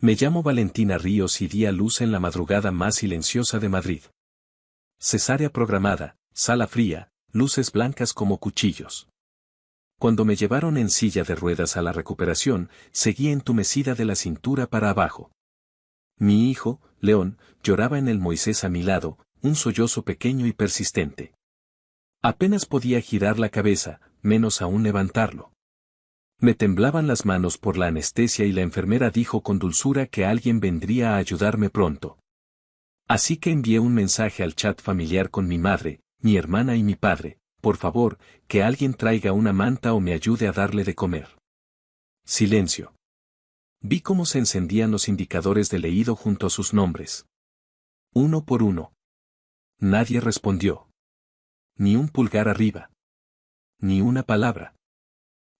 Me llamo Valentina Ríos y di a luz en la madrugada más silenciosa de Madrid. Cesárea programada, sala fría, luces blancas como cuchillos. Cuando me llevaron en silla de ruedas a la recuperación, seguía entumecida de la cintura para abajo. Mi hijo, León, lloraba en el Moisés a mi lado, un sollozo pequeño y persistente. Apenas podía girar la cabeza, menos aún levantarlo. Me temblaban las manos por la anestesia y la enfermera dijo con dulzura que alguien vendría a ayudarme pronto. Así que envié un mensaje al chat familiar con mi madre, mi hermana y mi padre: por favor, que alguien traiga una manta o me ayude a darle de comer. Silencio. Vi cómo se encendían los indicadores de leído junto a sus nombres. Uno por uno. Nadie respondió. Ni un pulgar arriba. Ni una palabra.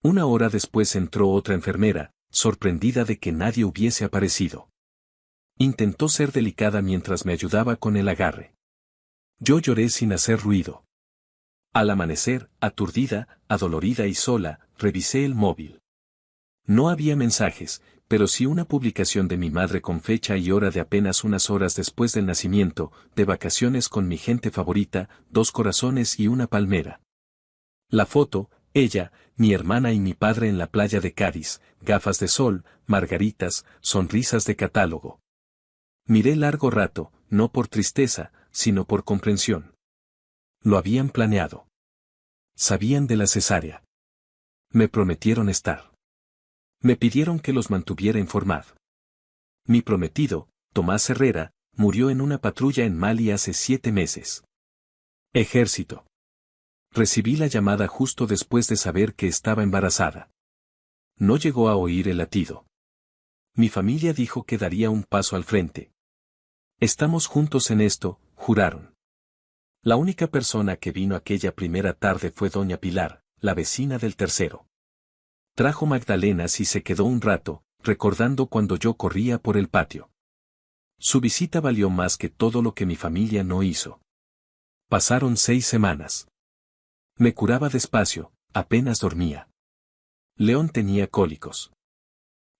Una hora después entró otra enfermera, sorprendida de que nadie hubiese aparecido. Intentó ser delicada mientras me ayudaba con el agarre. Yo lloré sin hacer ruido. Al amanecer, aturdida, adolorida y sola, revisé el móvil. No había mensajes, pero sí una publicación de mi madre con fecha y hora de apenas unas horas después del nacimiento, de vacaciones con mi gente favorita, 2 corazones y una palmera. La foto, ella, mi hermana y mi padre en la playa de Cádiz, gafas de sol, margaritas, sonrisas de catálogo. Miré largo rato, no por tristeza, sino por comprensión. Lo habían planeado. Sabían de la cesárea. Me prometieron estar. Me pidieron que los mantuviera informado. Mi prometido, Tomás Herrera, murió en una patrulla en Mali hace 7 meses. Ejército. Recibí la llamada justo después de saber que estaba embarazada. No llegó a oír el latido. Mi familia dijo que daría un paso al frente. Estamos juntos en esto, juraron. La única persona que vino aquella primera tarde fue doña Pilar, la vecina del tercero. Trajo magdalenas y se quedó un rato, recordando cuando yo corría por el patio. Su visita valió más que todo lo que mi familia no hizo. Pasaron 6 semanas. Me curaba despacio, apenas dormía. León tenía cólicos.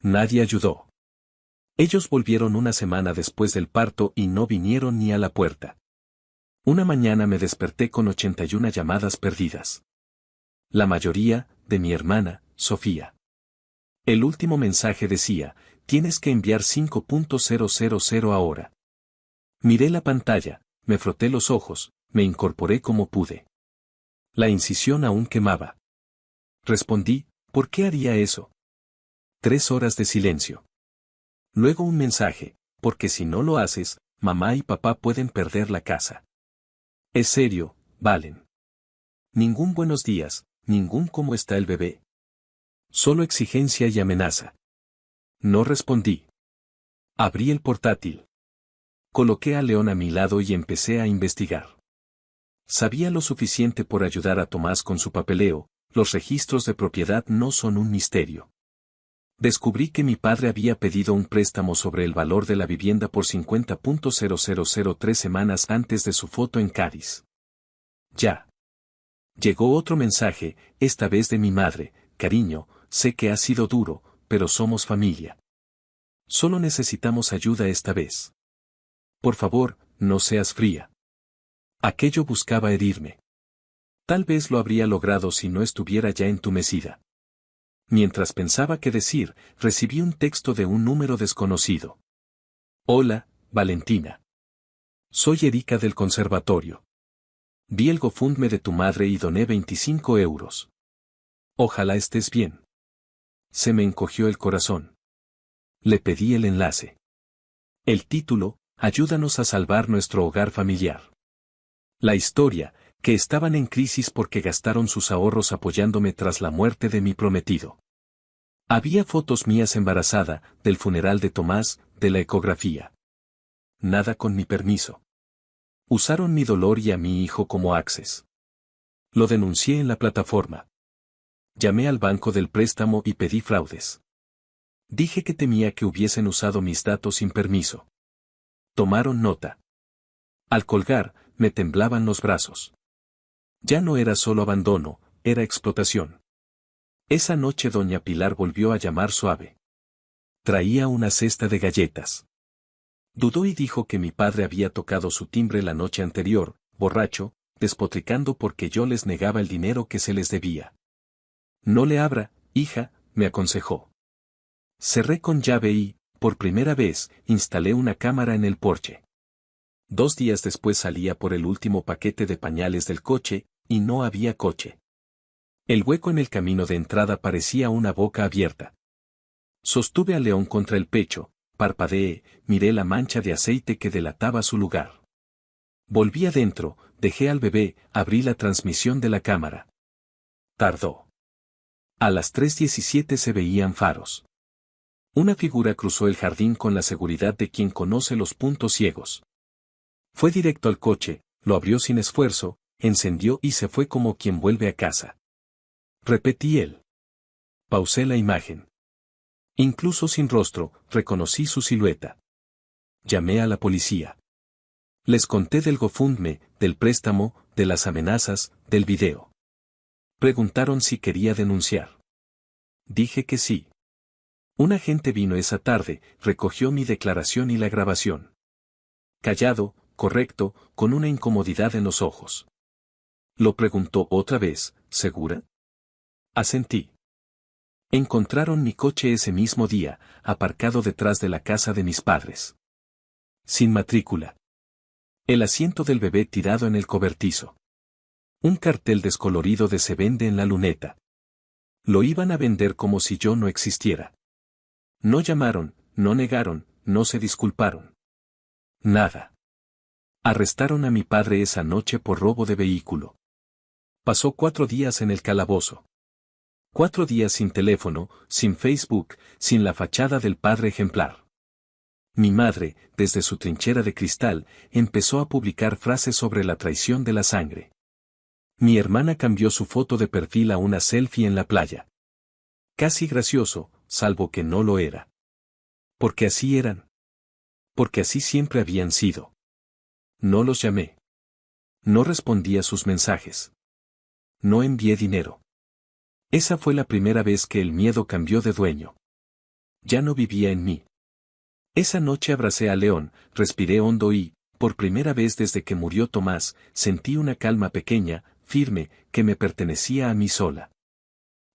Nadie ayudó. Ellos volvieron una semana después del parto y no vinieron ni a la puerta. Una mañana me desperté con 81 llamadas perdidas. La mayoría, de mi hermana, Sofía. El último mensaje decía: tienes que enviar 5.000 ahora. Miré la pantalla, me froté los ojos, me incorporé como pude. La incisión aún quemaba. Respondí: ¿por qué haría eso? 3 horas de silencio. Luego un mensaje: porque si no lo haces, mamá y papá pueden perder la casa. Es serio, Valen. Ningún buenos días, ningún cómo está el bebé. Solo exigencia y amenaza. No respondí. Abrí el portátil. Coloqué a León a mi lado y empecé a investigar. Sabía lo suficiente por ayudar a Tomás con su papeleo. Los registros de propiedad no son un misterio. Descubrí que mi padre había pedido un préstamo sobre el valor de la vivienda por 50.0003 semanas antes de su foto en Cádiz. Ya. Llegó otro mensaje, esta vez de mi madre: cariño, sé que ha sido duro, pero somos familia. Solo necesitamos ayuda esta vez. Por favor, no seas fría. Aquello buscaba herirme. Tal vez lo habría logrado si no estuviera ya entumecida. Mientras pensaba qué decir, recibí un texto de un número desconocido. Hola, Valentina. Soy Erika del conservatorio. Vi el GoFundMe de tu madre y doné 25 euros. Ojalá estés bien. Se me encogió el corazón. Le pedí el enlace. El título: Ayúdanos a salvar nuestro hogar familiar. La historia: que estaban en crisis porque gastaron sus ahorros apoyándome tras la muerte de mi prometido. Había fotos mías embarazada, del funeral de Tomás, de la ecografía. Nada con mi permiso. Usaron mi dolor y a mi hijo como access. Lo denuncié en la plataforma. Llamé al banco del préstamo y pedí fraudes. Dije que temía que hubiesen usado mis datos sin permiso. Tomaron nota. Al colgar, me temblaban los brazos. Ya no era solo abandono, era explotación. Esa noche doña Pilar volvió a llamar suave. Traía una cesta de galletas. Dudó y dijo que mi padre había tocado su timbre la noche anterior, borracho, despotricando porque yo les negaba el dinero que se les debía. No le abra, hija, me aconsejó. Cerré con llave y, por primera vez, instalé una cámara en el porche. 2 días después salía por el último paquete de pañales del coche, y no había coche. El hueco en el camino de entrada parecía una boca abierta. Sostuve a León contra el pecho, parpadeé, miré la mancha de aceite que delataba su lugar. Volví adentro, dejé al bebé, abrí la transmisión de la cámara. Tardó. A las 3:17 se veían faros. Una figura cruzó el jardín con la seguridad de quien conoce los puntos ciegos. Fue directo al coche, lo abrió sin esfuerzo, encendió y se fue como quien vuelve a casa. Repetí él. Pausé la imagen. Incluso sin rostro, reconocí su silueta. Llamé a la policía. Les conté del GoFundMe, del préstamo, de las amenazas, del video. Preguntaron si quería denunciar. Dije que sí. Un agente vino esa tarde, recogió mi declaración y la grabación. Callado, correcto, con una incomodidad en los ojos. Lo preguntó otra vez, ¿segura? Asentí. Encontraron mi coche ese mismo día, aparcado detrás de la casa de mis padres. Sin matrícula. El asiento del bebé tirado en el cobertizo. Un cartel descolorido de "Se vende en la luneta". Lo iban a vender como si yo no existiera. No llamaron, no negaron, no se disculparon. Nada. Arrestaron a mi padre esa noche por robo de vehículo. Pasó 4 días en el calabozo. 4 días sin teléfono, sin Facebook, sin la fachada del padre ejemplar. Mi madre, desde su trinchera de cristal, empezó a publicar frases sobre la traición de la sangre. Mi hermana cambió su foto de perfil a una selfie en la playa. Casi gracioso, salvo que no lo era. Porque así eran. Porque así siempre habían sido. No los llamé. No respondí a sus mensajes. No envié dinero. Esa fue la primera vez que el miedo cambió de dueño. Ya no vivía en mí. Esa noche abracé a León, respiré hondo y, por primera vez desde que murió Tomás, sentí una calma pequeña, firme, que me pertenecía a mí sola.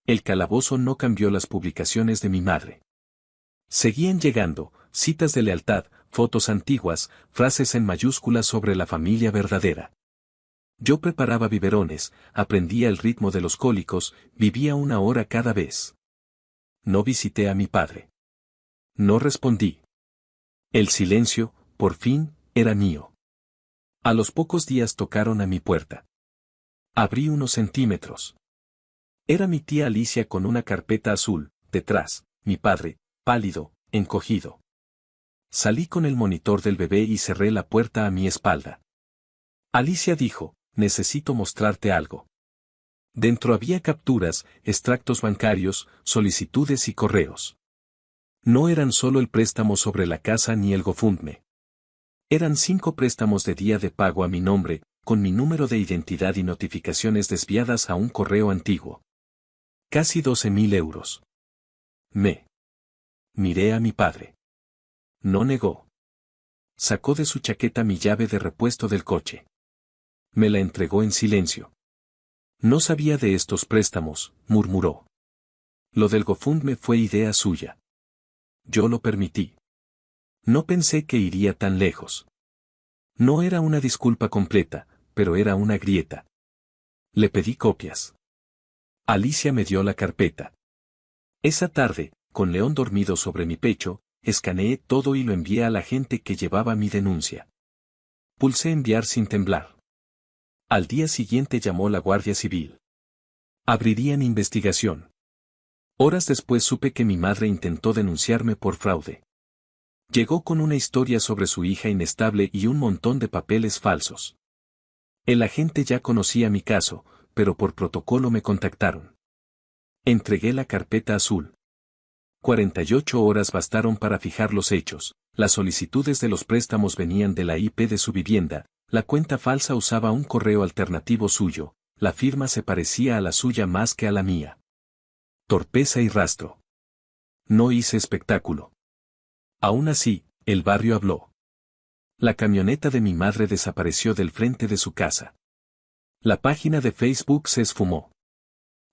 El calabozo no cambió las publicaciones de mi madre. Seguían llegando, citas de lealtad, fotos antiguas, frases en mayúsculas sobre la familia verdadera. Yo preparaba biberones, aprendía el ritmo de los cólicos, vivía 1 hora cada vez. No visité a mi padre. No respondí. El silencio, por fin, era mío. A los pocos días tocaron a mi puerta. Abrí unos centímetros. Era mi tía Alicia con una carpeta azul, detrás, mi padre, pálido, encogido. Salí con el monitor del bebé y cerré la puerta a mi espalda. Alicia dijo, necesito mostrarte algo. Dentro había capturas, extractos bancarios, solicitudes y correos. No eran solo el préstamo sobre la casa ni el GoFundMe. Eran 5 préstamos de día de pago a mi nombre, con mi número de identidad y notificaciones desviadas a un correo antiguo. Casi 12.000 euros. Miré a mi padre. No negó. Sacó de su chaqueta mi llave de repuesto del coche. Me la entregó en silencio. No sabía de estos préstamos, murmuró. Lo del GoFundMe fue idea suya. Yo lo permití. No pensé que iría tan lejos. No era una disculpa completa, pero era una grieta. Le pedí copias. Alicia me dio la carpeta. Esa tarde, con León dormido sobre mi pecho, escaneé todo y lo envié a la gente que llevaba mi denuncia. Pulsé enviar sin temblar. Al día siguiente llamó la Guardia Civil. Abrirían investigación. Horas después supe que mi madre intentó denunciarme por fraude. Llegó con una historia sobre su hija inestable y un montón de papeles falsos. El agente ya conocía mi caso, pero por protocolo me contactaron. Entregué la carpeta azul. 48 horas bastaron para fijar los hechos. Las solicitudes de los préstamos venían de la IP de su vivienda, la cuenta falsa usaba un correo alternativo suyo, la firma se parecía a la suya más que a la mía. Torpeza y rastro. No hice espectáculo. Aún así, el barrio habló. La camioneta de mi madre desapareció del frente de su casa. La página de Facebook se esfumó.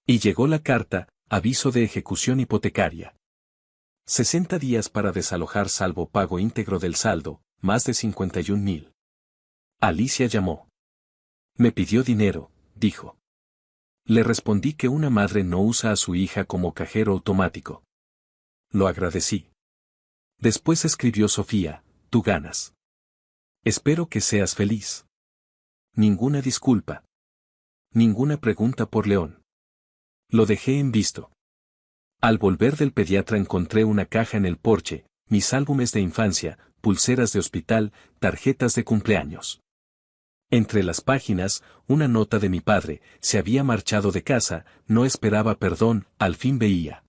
Y llegó la carta, aviso de ejecución hipotecaria. 60 días para desalojar salvo pago íntegro del saldo, más de 51.000. Alicia llamó. Me pidió dinero, dijo. Le respondí que una madre no usa a su hija como cajero automático. Lo agradecí. Después escribió Sofía, tú ganas. Espero que seas feliz. Ninguna disculpa. Ninguna pregunta por León. Lo dejé en visto. Al volver del pediatra encontré una caja en el porche, mis álbumes de infancia, pulseras de hospital, tarjetas de cumpleaños. Entre las páginas, una nota de mi padre, se había marchado de casa, no esperaba perdón, al fin veía.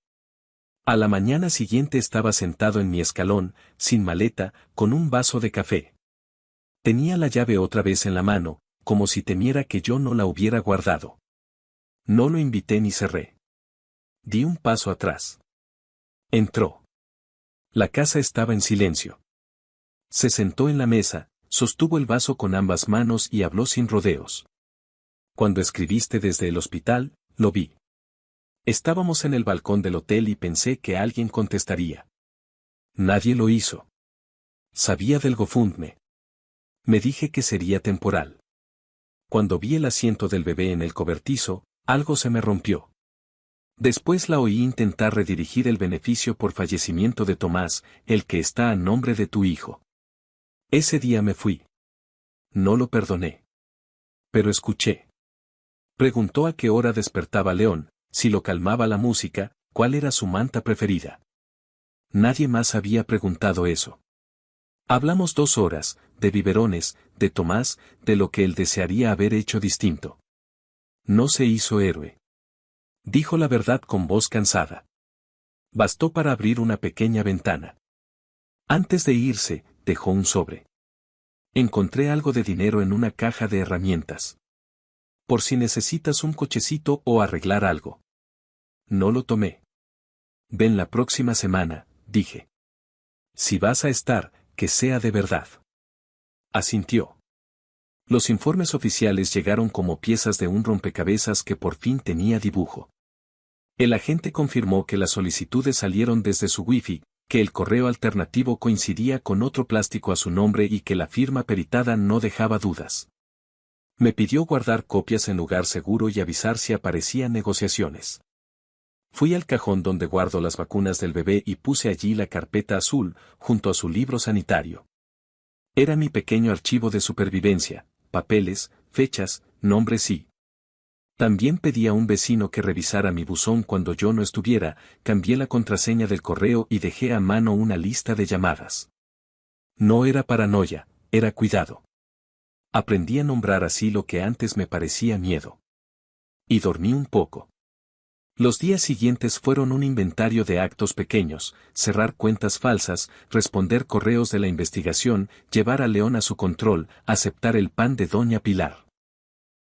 A la mañana siguiente estaba sentado en mi escalón, sin maleta, con un vaso de café. Tenía la llave otra vez en la mano, como si temiera que yo no la hubiera guardado. No lo invité ni cerré. Di un paso atrás. Entró. La casa estaba en silencio. Se sentó en la mesa, sostuvo el vaso con ambas manos y habló sin rodeos. Cuando escribiste desde el hospital, lo vi. Estábamos en el balcón del hotel y pensé que alguien contestaría. Nadie lo hizo. Sabía del GoFundMe. Me dije que sería temporal. Cuando vi el asiento del bebé en el cobertizo, algo se me rompió. Después la oí intentar redirigir el beneficio por fallecimiento de Tomás, el que está a nombre de tu hijo. Ese día me fui. No lo perdoné. Pero escuché. Preguntó a qué hora despertaba León, si lo calmaba la música, cuál era su manta preferida. Nadie más había preguntado eso. Hablamos 2 horas, de biberones, de Tomás, de lo que él desearía haber hecho distinto. No se hizo héroe. Dijo la verdad con voz cansada. Bastó para abrir una pequeña ventana. Antes de irse, dejó un sobre. Encontré algo de dinero en una caja de herramientas. Por si necesitas un cochecito o arreglar algo. No lo tomé. Ven la próxima semana, dije. Si vas a estar, que sea de verdad. Asintió. Los informes oficiales llegaron como piezas de un rompecabezas que por fin tenía dibujo. El agente confirmó que las solicitudes salieron desde su wifi, que el correo alternativo coincidía con otro plástico a su nombre y que la firma peritada no dejaba dudas. Me pidió guardar copias en lugar seguro y avisar si aparecían negociaciones. Fui al cajón donde guardo las vacunas del bebé y puse allí la carpeta azul, junto a su libro sanitario. Era mi pequeño archivo de supervivencia, papeles, fechas, nombres y... También pedí a un vecino que revisara mi buzón cuando yo no estuviera, cambié la contraseña del correo y dejé a mano una lista de llamadas. No era paranoia, era cuidado. Aprendí a nombrar así lo que antes me parecía miedo. Y dormí un poco. Los días siguientes fueron un inventario de actos pequeños, cerrar cuentas falsas, responder correos de la investigación, llevar a León a su control, aceptar el pan de Doña Pilar.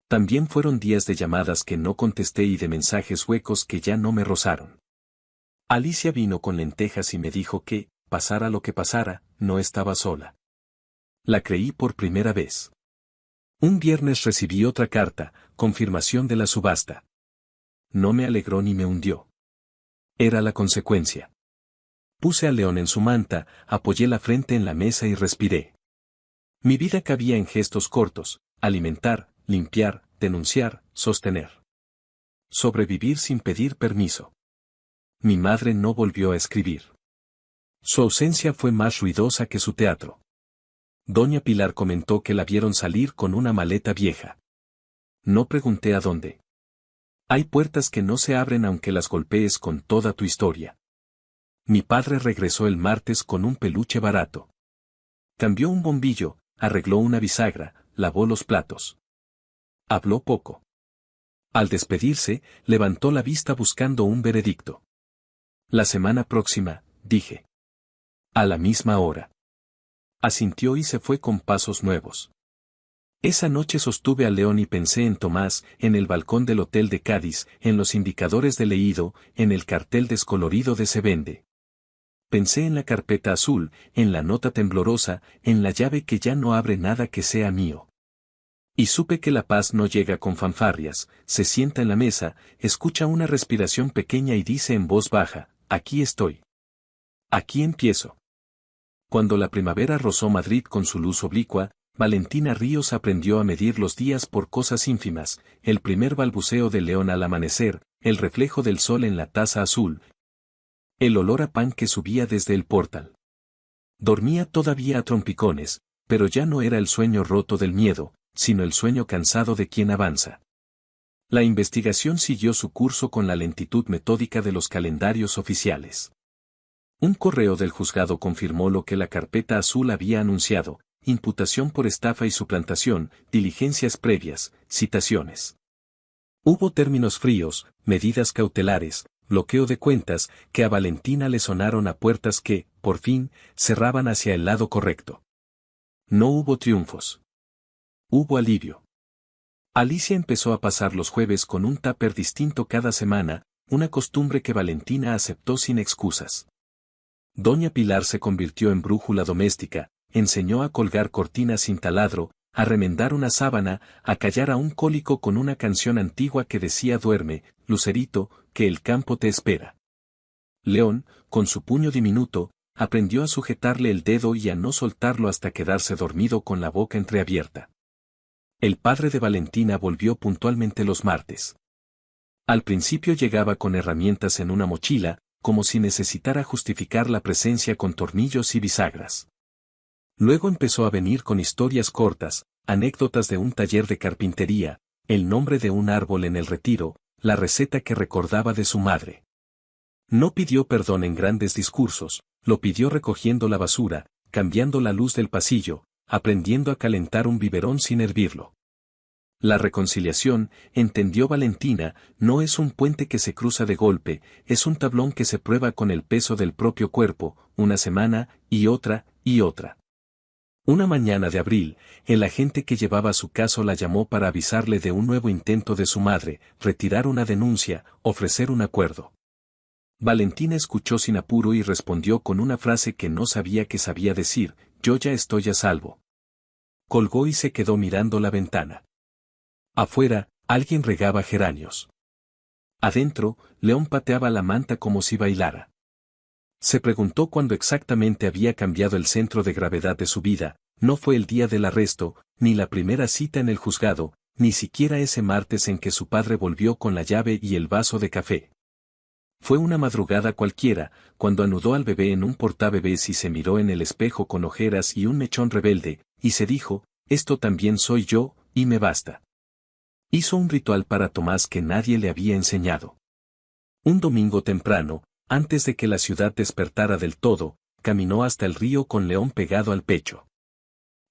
También fueron días de llamadas que no contesté y de mensajes huecos que ya no me rozaron. Alicia vino con lentejas y me dijo que, pasara lo que pasara, no estaba sola. La creí por primera vez. Un viernes recibí otra carta, confirmación de la subasta. No me alegró ni me hundió. Era la consecuencia. Puse a León en su manta, apoyé la frente en la mesa y respiré. Mi vida cabía en gestos cortos, alimentar, limpiar, denunciar, sostener. Sobrevivir sin pedir permiso. Mi madre no volvió a escribir. Su ausencia fue más ruidosa que su teatro. Doña Pilar comentó que la vieron salir con una maleta vieja. No pregunté a dónde. Hay puertas que no se abren aunque las golpees con toda tu historia. Mi padre regresó el martes con un peluche barato. Cambió un bombillo, arregló una bisagra, lavó los platos. Habló poco. Al despedirse, levantó la vista buscando un veredicto. La semana próxima, dije. A la misma hora. Asintió y se fue con pasos nuevos. Esa noche sostuve a León y pensé en Tomás, en el balcón del hotel de Cádiz, en los indicadores de leído, en el cartel descolorido de Se vende. Pensé en la carpeta azul, en la nota temblorosa, en la llave que ya no abre nada que sea mío. Y supe que la paz no llega con fanfarrias, se sienta en la mesa, escucha una respiración pequeña y dice en voz baja, aquí estoy. Aquí empiezo. Cuando la primavera rozó Madrid con su luz oblicua, Valentina Ríos aprendió a medir los días por cosas ínfimas, el primer balbuceo del león al amanecer, el reflejo del sol en la taza azul, el olor a pan que subía desde el portal. Dormía todavía a trompicones, pero ya no era el sueño roto del miedo, sino el sueño cansado de quien avanza. La investigación siguió su curso con la lentitud metódica de los calendarios oficiales. Un correo del juzgado confirmó lo que la carpeta azul había anunciado: imputación por estafa y suplantación, diligencias previas, citaciones. Hubo términos fríos, medidas cautelares, bloqueo de cuentas, que a Valentina le sonaron a puertas que, por fin, cerraban hacia el lado correcto. No hubo triunfos. Hubo alivio. Alicia empezó a pasar los jueves con un tupper distinto cada semana, una costumbre que Valentina aceptó sin excusas. Doña Pilar se convirtió en brújula doméstica, enseñó a colgar cortinas sin taladro, a remendar una sábana, a callar a un cólico con una canción antigua que decía: duerme, Lucerito, que el campo te espera. León, con su puño diminuto, aprendió a sujetarle el dedo y a no soltarlo hasta quedarse dormido con la boca entreabierta. El padre de Valentina volvió puntualmente los martes. Al principio llegaba con herramientas en una mochila, como si necesitara justificar la presencia con tornillos y bisagras. Luego empezó a venir con historias cortas, anécdotas de un taller de carpintería, el nombre de un árbol en el retiro, la receta que recordaba de su madre. No pidió perdón en grandes discursos, lo pidió recogiendo la basura, cambiando la luz del pasillo, aprendiendo a calentar un biberón sin hervirlo. La reconciliación, entendió Valentina, no es un puente que se cruza de golpe, es un tablón que se prueba con el peso del propio cuerpo, una semana, y otra, y otra. Una mañana de abril, el agente que llevaba su caso la llamó para avisarle de un nuevo intento de su madre, retirar una denuncia, ofrecer un acuerdo. Valentina escuchó sin apuro y respondió con una frase que no sabía qué sabía decir: yo ya estoy a salvo. Colgó y se quedó mirando la ventana. Afuera, alguien regaba geranios. Adentro, León pateaba la manta como si bailara. Se preguntó cuándo exactamente había cambiado el centro de gravedad de su vida. No fue el día del arresto, ni la primera cita en el juzgado, ni siquiera ese martes en que su padre volvió con la llave y el vaso de café. Fue una madrugada cualquiera, cuando anudó al bebé en un portabebés y se miró en el espejo con ojeras y un mechón rebelde, y se dijo: esto también soy yo, y me basta. Hizo un ritual para Tomás que nadie le había enseñado. Un domingo temprano, antes de que la ciudad despertara del todo, caminó hasta el río con León pegado al pecho.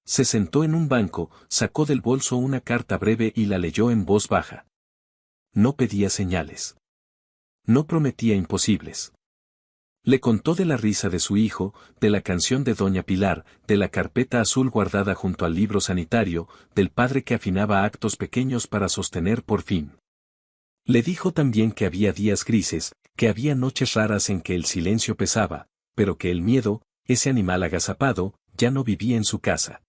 Se sentó en un banco, sacó del bolso una carta breve y la leyó en voz baja. No pedía señales. No prometía imposibles. Le contó de la risa de su hijo, de la canción de Doña Pilar, de la carpeta azul guardada junto al libro sanitario, del padre que afinaba actos pequeños para sostener por fin. Le dijo también que había días grises, que había noches raras en que el silencio pesaba, pero que el miedo, ese animal agazapado, ya no vivía en su casa.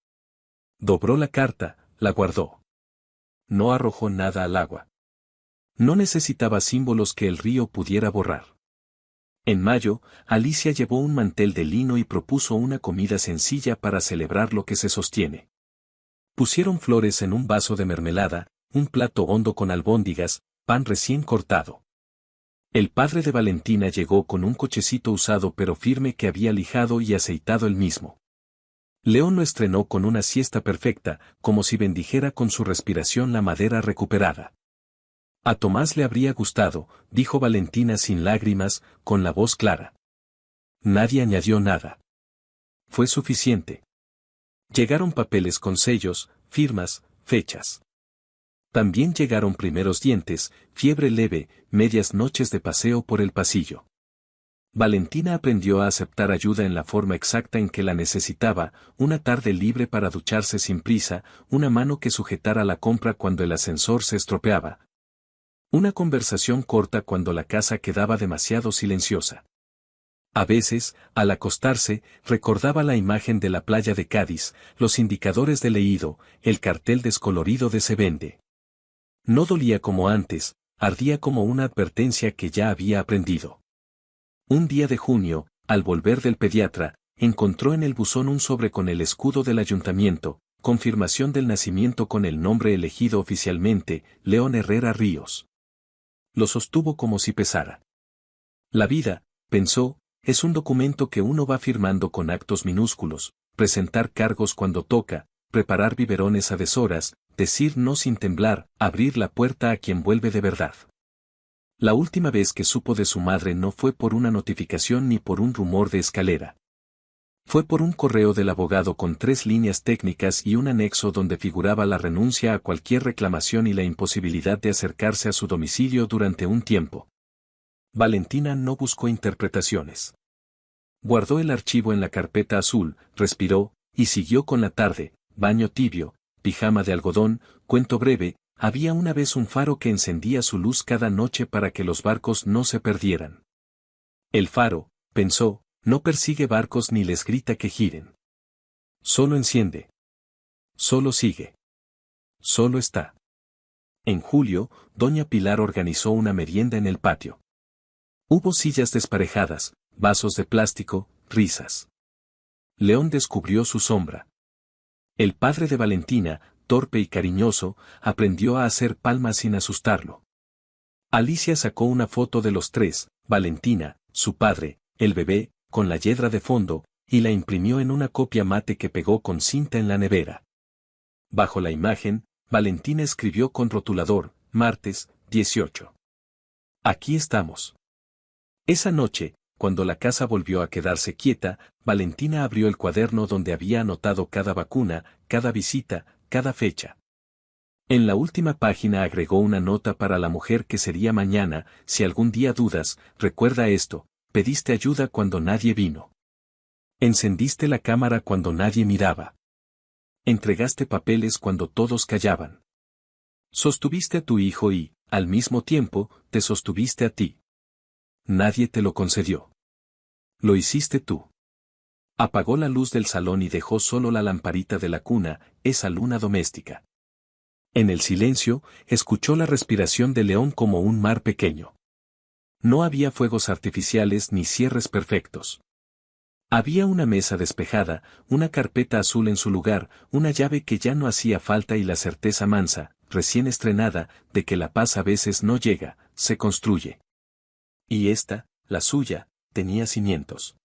Dobró la carta, la guardó. No arrojó nada al agua. No necesitaba símbolos que el río pudiera borrar. En mayo, Alicia llevó un mantel de lino y propuso una comida sencilla para celebrar lo que se sostiene. Pusieron flores en un vaso de mermelada, un plato hondo con albóndigas, pan recién cortado. El padre de Valentina llegó con un cochecito usado pero firme que había lijado y aceitado él mismo. León lo estrenó con una siesta perfecta, como si bendijera con su respiración la madera recuperada. A Tomás le habría gustado, dijo Valentina sin lágrimas, con la voz clara. Nadie añadió nada. Fue suficiente. Llegaron papeles con sellos, firmas, fechas. También llegaron primeros dientes, fiebre leve, medias noches de paseo por el pasillo. Valentina aprendió a aceptar ayuda en la forma exacta en que la necesitaba, una tarde libre para ducharse sin prisa, una mano que sujetara la compra cuando el ascensor se estropeaba. Una conversación corta cuando la casa quedaba demasiado silenciosa. A veces, al acostarse, recordaba la imagen de la playa de Cádiz, los indicadores de leído, el cartel descolorido de se vende. No dolía como antes, ardía como una advertencia que ya había aprendido. Un día de junio, al volver del pediatra, encontró en el buzón un sobre con el escudo del ayuntamiento, confirmación del nacimiento con el nombre elegido oficialmente, León Herrera Ríos. Lo sostuvo como si pesara. La vida, pensó, es un documento que uno va firmando con actos minúsculos, presentar cargos cuando toca, preparar biberones a deshoras, decir no sin temblar, abrir la puerta a quien vuelve de verdad. La última vez que supo de su madre no fue por una notificación ni por un rumor de escalera. Fue por un correo del abogado con 3 líneas técnicas y un anexo donde figuraba la renuncia a cualquier reclamación y la imposibilidad de acercarse a su domicilio durante un tiempo. Valentina no buscó interpretaciones. Guardó el archivo en la carpeta azul, respiró, y siguió con la tarde, baño tibio, pijama de algodón, cuento breve, había una vez un faro que encendía su luz cada noche para que los barcos no se perdieran. El faro, pensó, no persigue barcos ni les grita que giren. Solo enciende. Solo sigue. Solo está. En julio, doña Pilar organizó una merienda en el patio. Hubo sillas desparejadas, vasos de plástico, risas. León descubrió su sombra. El padre de Valentina, torpe y cariñoso, aprendió a hacer palmas sin asustarlo. Alicia sacó una foto de los 3, Valentina, su padre, el bebé, con la yedra de fondo, y la imprimió en una copia mate que pegó con cinta en la nevera. Bajo la imagen, Valentina escribió con rotulador, martes, 18. Aquí estamos. Esa noche, cuando la casa volvió a quedarse quieta, Valentina abrió el cuaderno donde había anotado cada vacuna, cada visita, cada fecha. En la última página agregó una nota para la mujer que sería mañana, si algún día dudas, recuerda esto, pediste ayuda cuando nadie vino. Encendiste la cámara cuando nadie miraba. Entregaste papeles cuando todos callaban. Sostuviste a tu hijo y, al mismo tiempo, te sostuviste a ti. Nadie te lo concedió. Lo hiciste tú. Apagó la luz del salón y dejó solo la lamparita de la cuna, esa luna doméstica. En el silencio, escuchó la respiración de León como un mar pequeño. No había fuegos artificiales ni cierres perfectos. Había una mesa despejada, una carpeta azul en su lugar, una llave que ya no hacía falta y la certeza mansa, recién estrenada, de que la paz a veces no llega, se construye. Y esta, la suya, tenía cimientos.